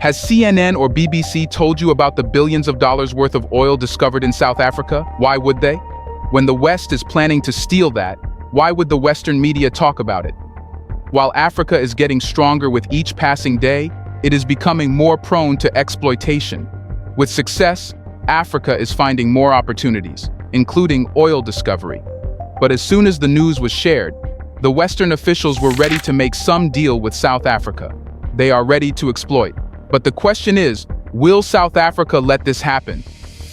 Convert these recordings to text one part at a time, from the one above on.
Has CNN or BBC told you about the billions of dollars worth of oil discovered in South Africa? Why would they? When the West is planning to steal that, why would the Western media talk about it? While Africa is getting stronger with each passing day, it is becoming more prone to exploitation. With success, Africa is finding more opportunities, including oil discovery. But as soon as the news was shared, the Western officials were ready to make some deal with South Africa. They are ready to exploit. But the question is, will South Africa let this happen?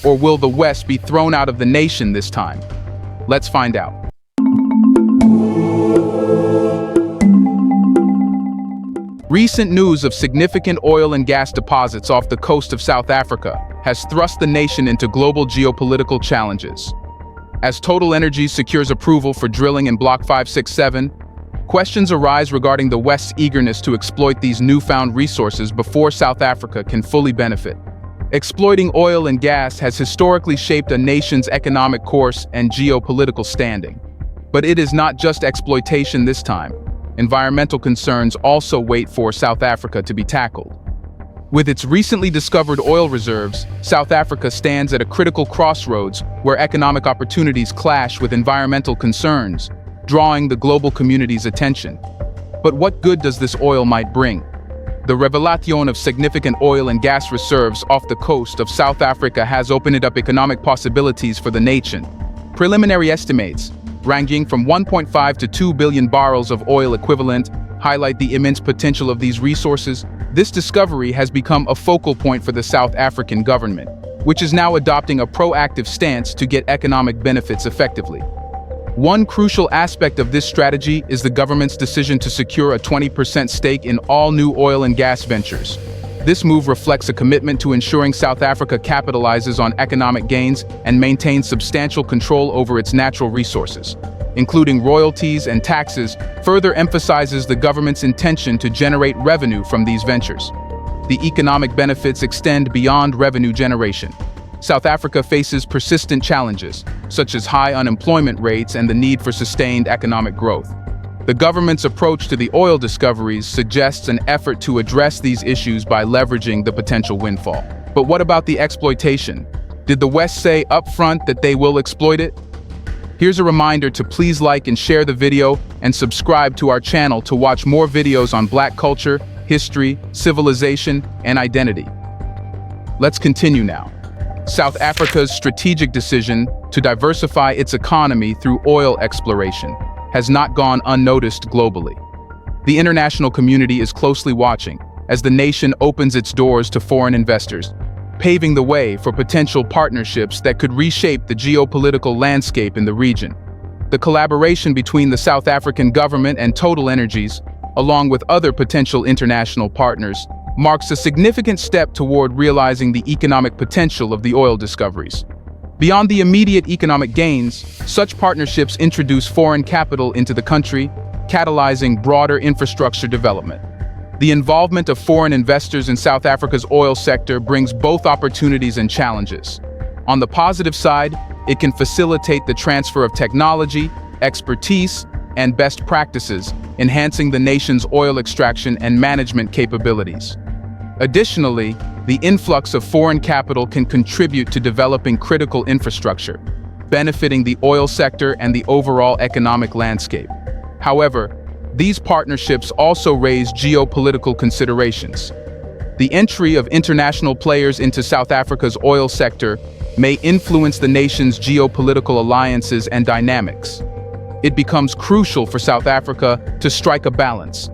Or will the West be thrown out of the nation this time? Let's find out. Recent news of significant oil and gas deposits off the coast of South Africa has thrust the nation into global geopolitical challenges. As Total Energies secures approval for drilling in Block 567, questions arise regarding the West's eagerness to exploit these newfound resources before South Africa can fully benefit. Exploiting oil and gas has historically shaped a nation's economic course and geopolitical standing. But it is not just exploitation this time. Environmental concerns also wait for South Africa to be tackled. With its recently discovered oil reserves, South Africa stands at a critical crossroads where economic opportunities clash with environmental concerns, drawing the global community's attention. But what good does this oil might bring? The revelation of significant oil and gas reserves off the coast of South Africa has opened up economic possibilities for the nation. Preliminary estimates, ranging from 1.5 to 2 billion barrels of oil equivalent, highlight the immense potential of these resources. This discovery has become a focal point for the South African government, which is now adopting a proactive stance to get economic benefits effectively. One crucial aspect of this strategy is the government's decision to secure a 20% stake in all new oil and gas ventures. This move reflects a commitment to ensuring South Africa capitalizes on economic gains and maintains substantial control over its natural resources, including royalties and taxes, further emphasizes the government's intention to generate revenue from these ventures. The economic benefits extend beyond revenue generation. South Africa faces persistent challenges, such as high unemployment rates and the need for sustained economic growth. The government's approach to the oil discoveries suggests an effort to address these issues by leveraging the potential windfall. But what about the exploitation? Did the West say upfront that they will exploit it? Here's a reminder to please like and share the video and subscribe to our channel to watch more videos on Black culture, history, civilization, and identity. Let's continue now. South Africa's strategic decision to diversify its economy through oil exploration has not gone unnoticed globally. The international community is closely watching as the nation opens its doors to foreign investors, paving the way for potential partnerships that could reshape the geopolitical landscape in the region. The collaboration between the South African government and Total Energies, along with other potential international partners, marks a significant step toward realizing the economic potential of the oil discoveries. Beyond the immediate economic gains, such partnerships introduce foreign capital into the country, catalyzing broader infrastructure development. The involvement of foreign investors in South Africa's oil sector brings both opportunities and challenges. On the positive side, it can facilitate the transfer of technology, expertise, and best practices, enhancing the nation's oil extraction and management capabilities. Additionally, the influx of foreign capital can contribute to developing critical infrastructure, benefiting the oil sector and the overall economic landscape. However, these partnerships also raise geopolitical considerations. The entry of international players into South Africa's oil sector may influence the nation's geopolitical alliances and dynamics. It becomes crucial for South Africa to strike a balance,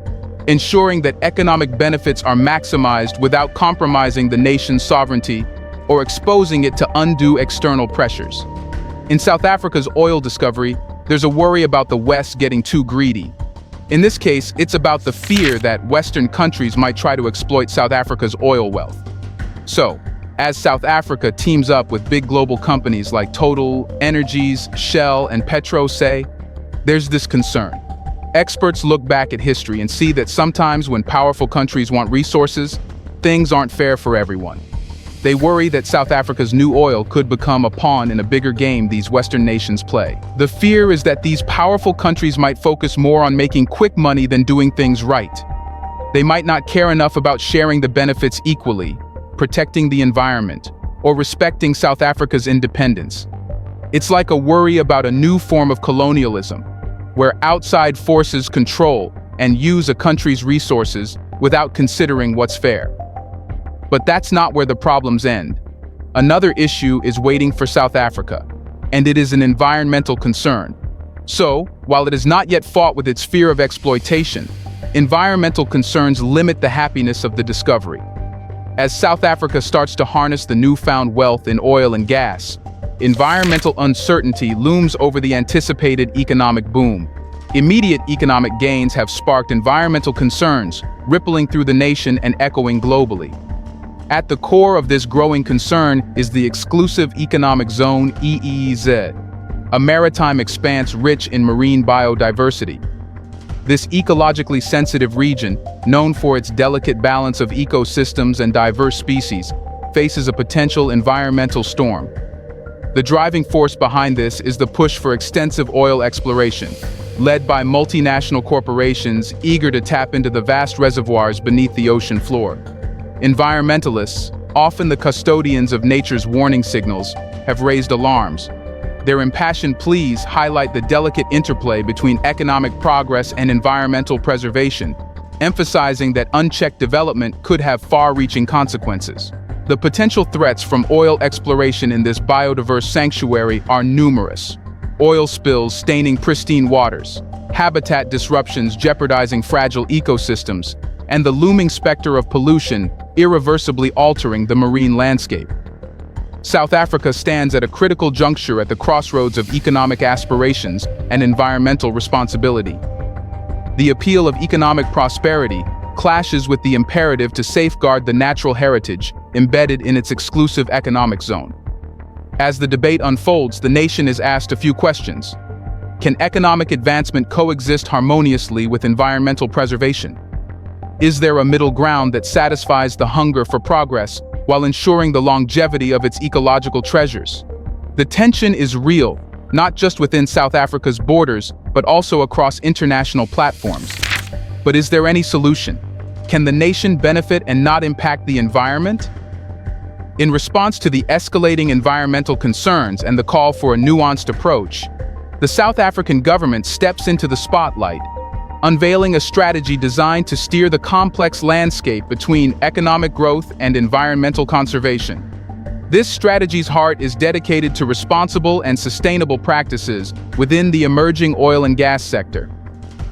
ensuring that economic benefits are maximized without compromising the nation's sovereignty or exposing it to undue external pressures. In South Africa's oil discovery, there's a worry about the West getting too greedy. In this case, it's about the fear that Western countries might try to exploit South Africa's oil wealth. So, as South Africa teams up with big global companies like Total Energies, Shell, and Petro, there's this concern. Experts look back at history and see that sometimes when powerful countries want resources, things aren't fair for everyone. They worry that South Africa's new oil could become a pawn in a bigger game these Western nations play. The fear is that these powerful countries might focus more on making quick money than doing things right. They might not care enough about sharing the benefits equally, protecting the environment, or respecting South Africa's independence. It's like a worry about a new form of colonialism, where outside forces control and use a country's resources without considering what's fair. But that's not where the problems end. Another issue is waiting for South Africa, and it is an environmental concern. So, while it has not yet fought with its fear of exploitation, environmental concerns limit the happiness of the discovery. As South Africa starts to harness the newfound wealth in oil and gas, environmental uncertainty looms over the anticipated economic boom. Immediate economic gains have sparked environmental concerns, rippling through the nation and echoing globally. At the core of this growing concern is the Exclusive Economic Zone (EEZ), a maritime expanse rich in marine biodiversity. This ecologically sensitive region, known for its delicate balance of ecosystems and diverse species, faces a potential environmental storm. The driving force behind this is the push for extensive oil exploration, led by multinational corporations eager to tap into the vast reservoirs beneath the ocean floor. Environmentalists, often the custodians of nature's warning signals, have raised alarms. Their impassioned pleas highlight the delicate interplay between economic progress and environmental preservation, emphasizing that unchecked development could have far-reaching consequences. The potential threats from oil exploration in this biodiverse sanctuary are numerous. Oil spills staining pristine waters, habitat disruptions jeopardizing fragile ecosystems, and the looming specter of pollution irreversibly altering the marine landscape. South Africa stands at a critical juncture at the crossroads of economic aspirations and environmental responsibility. The appeal of economic prosperity clashes with the imperative to safeguard the natural heritage embedded in its exclusive economic zone. As the debate unfolds, the nation is asked a few questions. Can economic advancement coexist harmoniously with environmental preservation? Is there a middle ground that satisfies the hunger for progress while ensuring the longevity of its ecological treasures? The tension is real, not just within South Africa's borders, but also across international platforms. But is there any solution? Can the nation benefit and not impact the environment? In response to the escalating environmental concerns and the call for a nuanced approach, the South African government steps into the spotlight, unveiling a strategy designed to steer the complex landscape between economic growth and environmental conservation. This strategy's heart is dedicated to responsible and sustainable practices within the emerging oil and gas sector.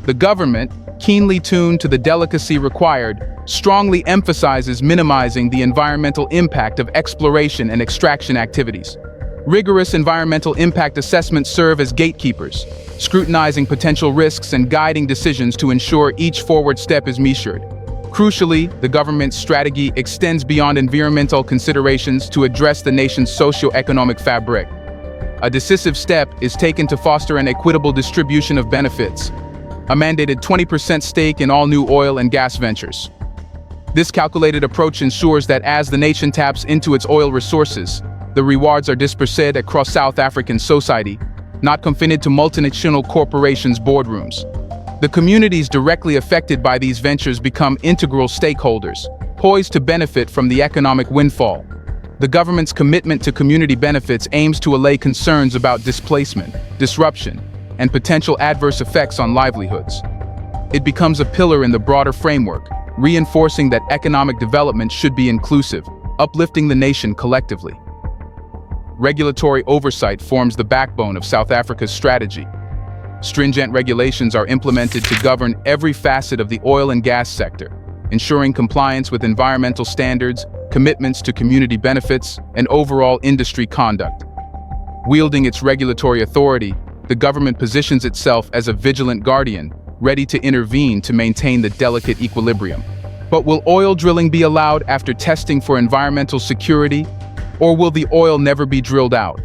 The government, keenly tuned to the delicacy required, strongly emphasizes minimizing the environmental impact of exploration and extraction activities. Rigorous environmental impact assessments serve as gatekeepers, scrutinizing potential risks and guiding decisions to ensure each forward step is measured. Crucially, the government's strategy extends beyond environmental considerations to address the nation's socio-economic fabric. A decisive step is taken to foster an equitable distribution of benefits, a mandated 20% stake in all new oil and gas ventures. This calculated approach ensures that as the nation taps into its oil resources, the rewards are dispersed across South African society, not confined to multinational corporations' boardrooms. The communities directly affected by these ventures become integral stakeholders, poised to benefit from the economic windfall. The government's commitment to community benefits aims to allay concerns about displacement, disruption, and potential adverse effects on livelihoods. It becomes a pillar in the broader framework, reinforcing that economic development should be inclusive, uplifting the nation collectively. Regulatory oversight forms the backbone of South Africa's strategy. Stringent regulations are implemented to govern every facet of the oil and gas sector, ensuring compliance with environmental standards, commitments to community benefits, and overall industry conduct. Wielding its regulatory authority, the government positions itself as a vigilant guardian, ready to intervene to maintain the delicate equilibrium. But will oil drilling be allowed after testing for environmental security, or will the oil never be drilled out?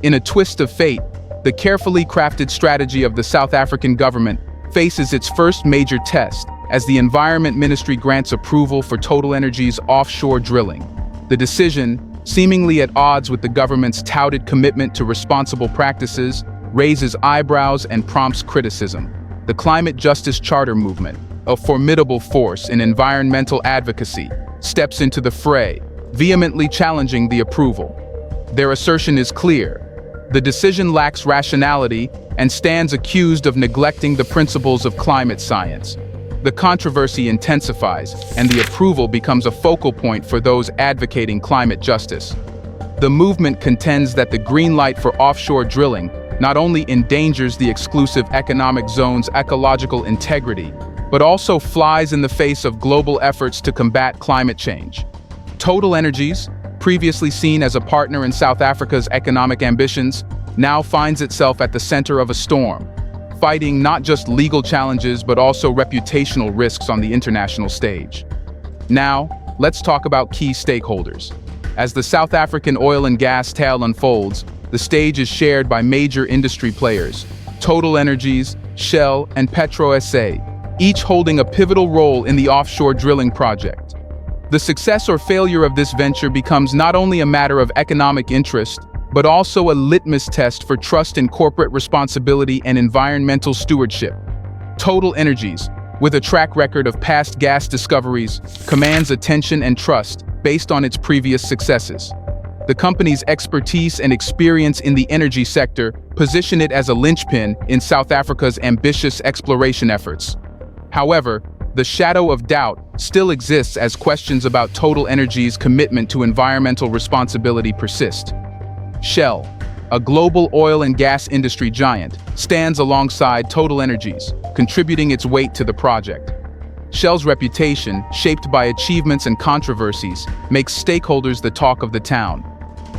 In a twist of fate, the carefully crafted strategy of the South African government faces its first major test as the Environment Ministry grants approval for TotalEnergies offshore drilling. The decision, seemingly at odds with the government's touted commitment to responsible practices, raises eyebrows and prompts criticism. The climate justice charter movement, a formidable force in environmental advocacy, steps into the fray, vehemently challenging the approval. Their assertion is clear. The decision lacks rationality and stands accused of neglecting the principles of climate science. The controversy intensifies, and the approval becomes a focal point for those advocating climate justice. The movement contends that the green light for offshore drilling not only endangers the exclusive economic zone's ecological integrity, but also flies in the face of global efforts to combat climate change. Total Energies, previously seen as a partner in South Africa's economic ambitions, now finds itself at the center of a storm, fighting not just legal challenges but also reputational risks on the international stage. Now, let's talk about key stakeholders. As the South African oil and gas tale unfolds, the stage is shared by major industry players, Total Energies, Shell, and Petro SA, each holding a pivotal role in the offshore drilling project. The success or failure of this venture becomes not only a matter of economic interest, but also a litmus test for trust in corporate responsibility and environmental stewardship. Total Energies, with a track record of past gas discoveries, commands attention and trust based on its previous successes. The company's expertise and experience in the energy sector position it as a linchpin in South Africa's ambitious exploration efforts. However, the shadow of doubt still exists as questions about Total Energies' commitment to environmental responsibility persist. Shell, a global oil and gas industry giant, stands alongside Total Energies, contributing its weight to the project. Shell's reputation, shaped by achievements and controversies, makes stakeholders the talk of the town.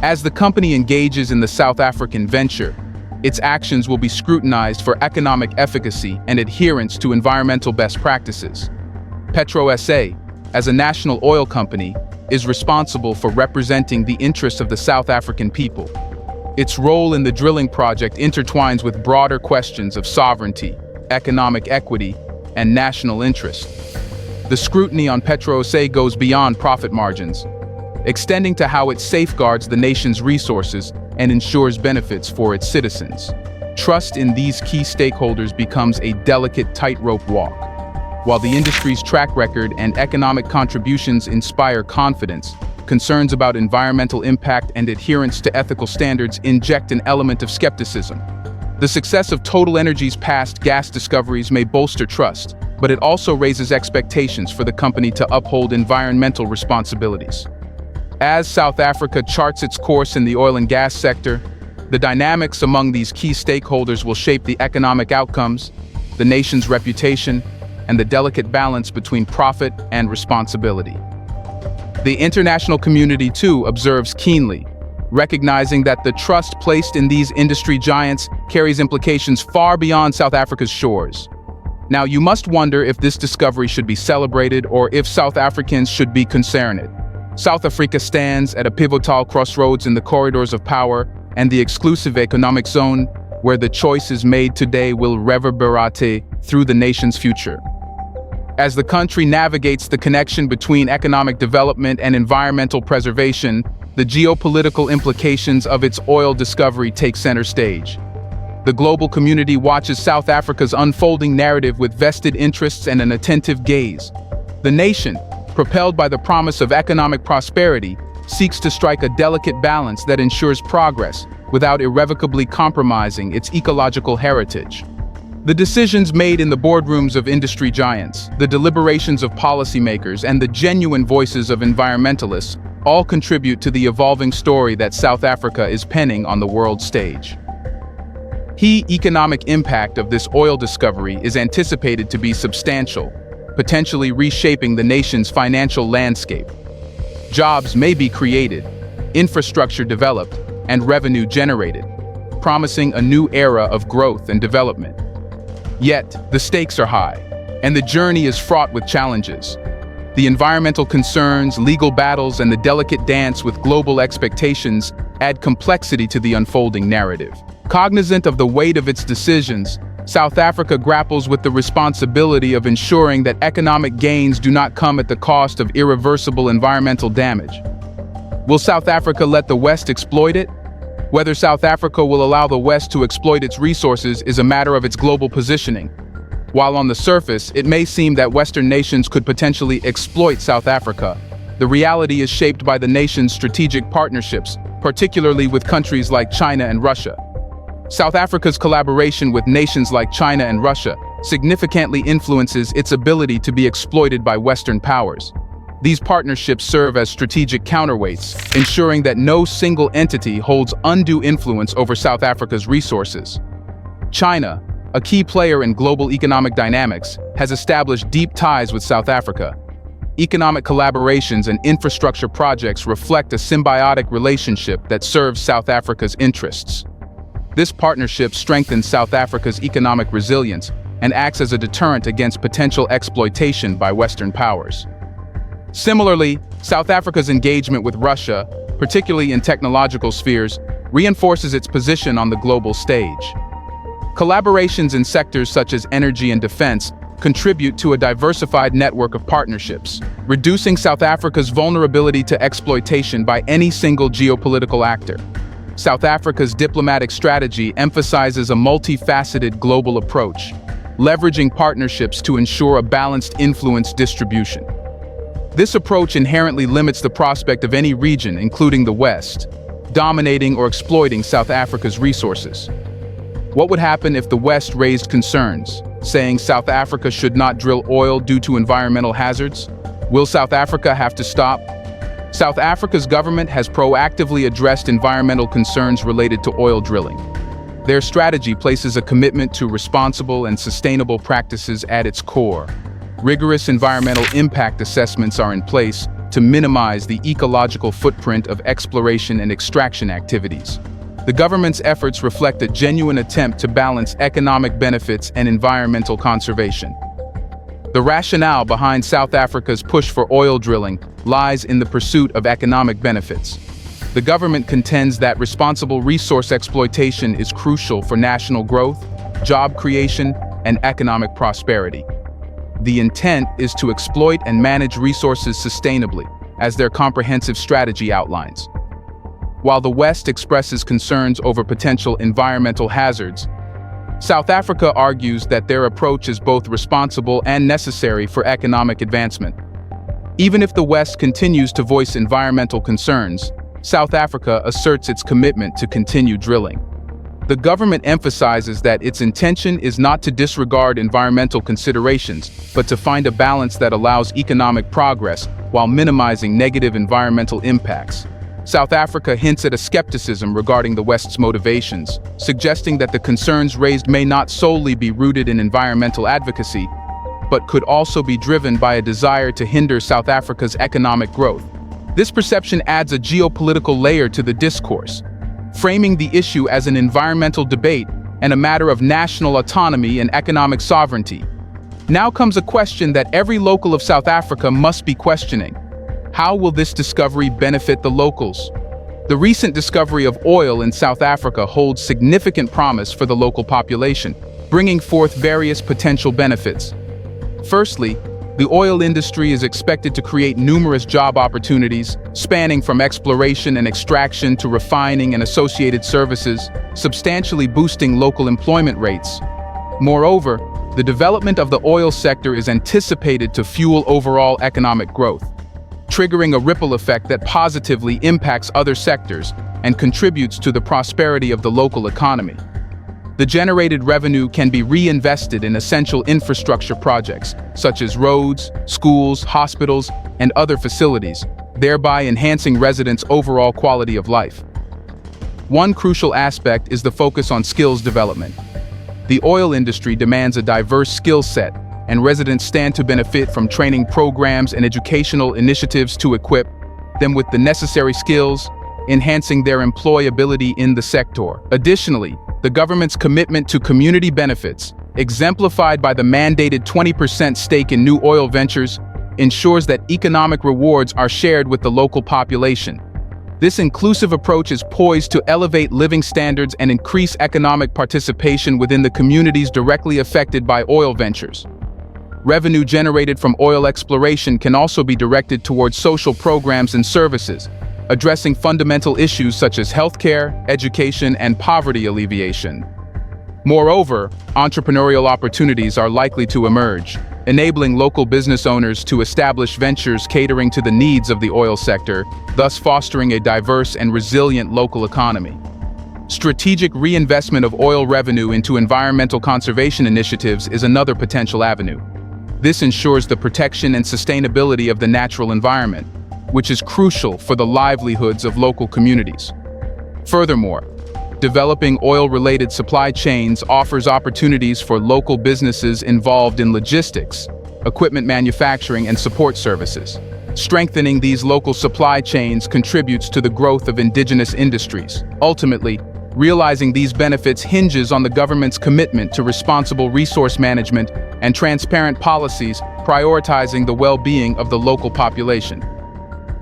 As the company engages in the South African venture, its actions will be scrutinized for economic efficacy and adherence to environmental best practices. Petro SA, as a national oil company, is responsible for representing the interests of the South African people. Its role in the drilling project intertwines with broader questions of sovereignty, economic equity, and national interest. The scrutiny on Petro SA goes beyond profit margins, extending to how it safeguards the nation's resources and ensures benefits for its citizens. Trust in these key stakeholders becomes a delicate tightrope walk. While the industry's track record and economic contributions inspire confidence, concerns about environmental impact and adherence to ethical standards inject an element of skepticism. The success of Total Energies' past gas discoveries may bolster trust, but it also raises expectations for the company to uphold environmental responsibilities. As South Africa charts its course in the oil and gas sector, the dynamics among these key stakeholders will shape the economic outcomes, the nation's reputation, and the delicate balance between profit and responsibility. The international community, too, observes keenly, recognizing that the trust placed in these industry giants carries implications far beyond South Africa's shores. Now, you must wonder if this discovery should be celebrated or if South Africans should be concerned. South Africa stands at a pivotal crossroads in the corridors of power and the exclusive economic zone, where the choices made today will reverberate through the nation's future. As the country navigates the connection between economic development and environmental preservation, the geopolitical implications of its oil discovery take center stage. The global community watches South Africa's unfolding narrative with vested interests and an attentive gaze. The nation, propelled by the promise of economic prosperity, seeks to strike a delicate balance that ensures progress without irrevocably compromising its ecological heritage. The decisions made in the boardrooms of industry giants, the deliberations of policymakers, and the genuine voices of environmentalists all contribute to the evolving story that South Africa is penning on the world stage. The economic impact of this oil discovery is anticipated to be substantial, potentially reshaping the nation's financial landscape. Jobs may be created, infrastructure developed, and revenue generated, promising a new era of growth and development. Yet, the stakes are high, and the journey is fraught with challenges. The environmental concerns, legal battles, and the delicate dance with global expectations add complexity to the unfolding narrative. Cognizant of the weight of its decisions, South Africa grapples with the responsibility of ensuring that economic gains do not come at the cost of irreversible environmental damage. Will South Africa let the West exploit it? Whether South Africa will allow the West to exploit its resources is a matter of its global positioning. While on the surface, it may seem that Western nations could potentially exploit South Africa, the reality is shaped by the nation's strategic partnerships, particularly with countries like China and Russia. South Africa's collaboration with nations like China and Russia significantly influences its ability to be exploited by Western powers. These partnerships serve as strategic counterweights, ensuring that no single entity holds undue influence over South Africa's resources. China, a key player in global economic dynamics, has established deep ties with South Africa. Economic collaborations and infrastructure projects reflect a symbiotic relationship that serves South Africa's interests. This partnership strengthens South Africa's economic resilience and acts as a deterrent against potential exploitation by Western powers. Similarly, South Africa's engagement with Russia, particularly in technological spheres, reinforces its position on the global stage. Collaborations in sectors such as energy and defense contribute to a diversified network of partnerships, reducing South Africa's vulnerability to exploitation by any single geopolitical actor. South Africa's diplomatic strategy emphasizes a multifaceted global approach, leveraging partnerships to ensure a balanced influence distribution. This approach inherently limits the prospect of any region, including the West, dominating or exploiting South Africa's resources. What would happen if the West raised concerns, saying South Africa should not drill oil due to environmental hazards? Will South Africa have to stop? South Africa's government has proactively addressed environmental concerns related to oil drilling. Their strategy places a commitment to responsible and sustainable practices at its core. Rigorous environmental impact assessments are in place to minimize the ecological footprint of exploration and extraction activities. The government's efforts reflect a genuine attempt to balance economic benefits and environmental conservation. The rationale behind South Africa's push for oil drilling lies in the pursuit of economic benefits. The government contends that responsible resource exploitation is crucial for national growth, job creation, and economic prosperity. The intent is to exploit and manage resources sustainably, as their comprehensive strategy outlines. While the West expresses concerns over potential environmental hazards, South Africa argues that their approach is both responsible and necessary for economic advancement. Even if the West continues to voice environmental concerns, South Africa asserts its commitment to continue drilling. The government emphasizes that its intention is not to disregard environmental considerations, but to find a balance that allows economic progress while minimizing negative environmental impacts. South Africa hints at a skepticism regarding the West's motivations, suggesting that the concerns raised may not solely be rooted in environmental advocacy, but could also be driven by a desire to hinder South Africa's economic growth. This perception adds a geopolitical layer to the discourse, framing the issue as an environmental debate and a matter of national autonomy and economic sovereignty. Now comes a question that every local of South Africa must be questioning. How will this discovery benefit the locals? The recent discovery of oil in South Africa holds significant promise for the local population, bringing forth various potential benefits. Firstly, the oil industry is expected to create numerous job opportunities, spanning from exploration and extraction to refining and associated services, substantially boosting local employment rates. Moreover, the development of the oil sector is anticipated to fuel overall economic growth, triggering a ripple effect that positively impacts other sectors and contributes to the prosperity of the local economy. The generated revenue can be reinvested in essential infrastructure projects, such as roads, schools, hospitals, and other facilities, thereby enhancing residents' overall quality of life. One crucial aspect is the focus on skills development. The oil industry demands a diverse skill set, and residents stand to benefit from training programs and educational initiatives to equip them with the necessary skills, enhancing their employability in the sector. Additionally, the government's commitment to community benefits, exemplified by the mandated 20% stake in new oil ventures, ensures that economic rewards are shared with the local population. This inclusive approach is poised to elevate living standards and increase economic participation within the communities directly affected by oil ventures. Revenue generated from oil exploration can also be directed towards social programs and services, addressing fundamental issues such as healthcare, education, and poverty alleviation. Moreover, entrepreneurial opportunities are likely to emerge, enabling local business owners to establish ventures catering to the needs of the oil sector, thus fostering a diverse and resilient local economy. Strategic reinvestment of oil revenue into environmental conservation initiatives is another potential avenue. This ensures the protection and sustainability of the natural environment, which is crucial for the livelihoods of local communities. Furthermore, developing oil-related supply chains offers opportunities for local businesses involved in logistics, equipment manufacturing, and support services. Strengthening these local supply chains contributes to the growth of indigenous industries. Ultimately, realizing these benefits hinges on the government's commitment to responsible resource management and transparent policies prioritizing the well-being of the local population.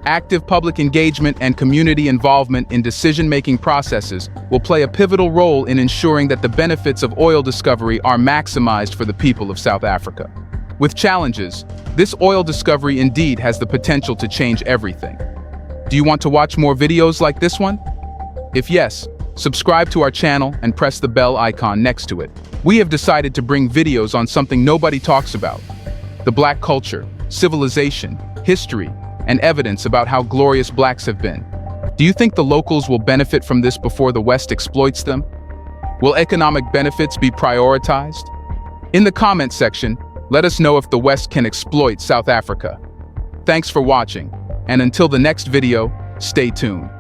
Active public engagement and community involvement in decision-making processes will play a pivotal role in ensuring that the benefits of oil discovery are maximized for the people of South Africa. With challenges, this oil discovery indeed has the potential to change everything. Do you want to watch more videos like this one? If yes, subscribe to our channel and press the bell icon next to it. We have decided to bring videos on something nobody talks about: the Black culture, civilization, history, and evidence about how glorious Blacks have been. Do you think the locals will benefit from this before the West exploits them? Will economic benefits be prioritized? In the comment section, let us know if the West can exploit South Africa. Thanks for watching, and until the next video, stay tuned.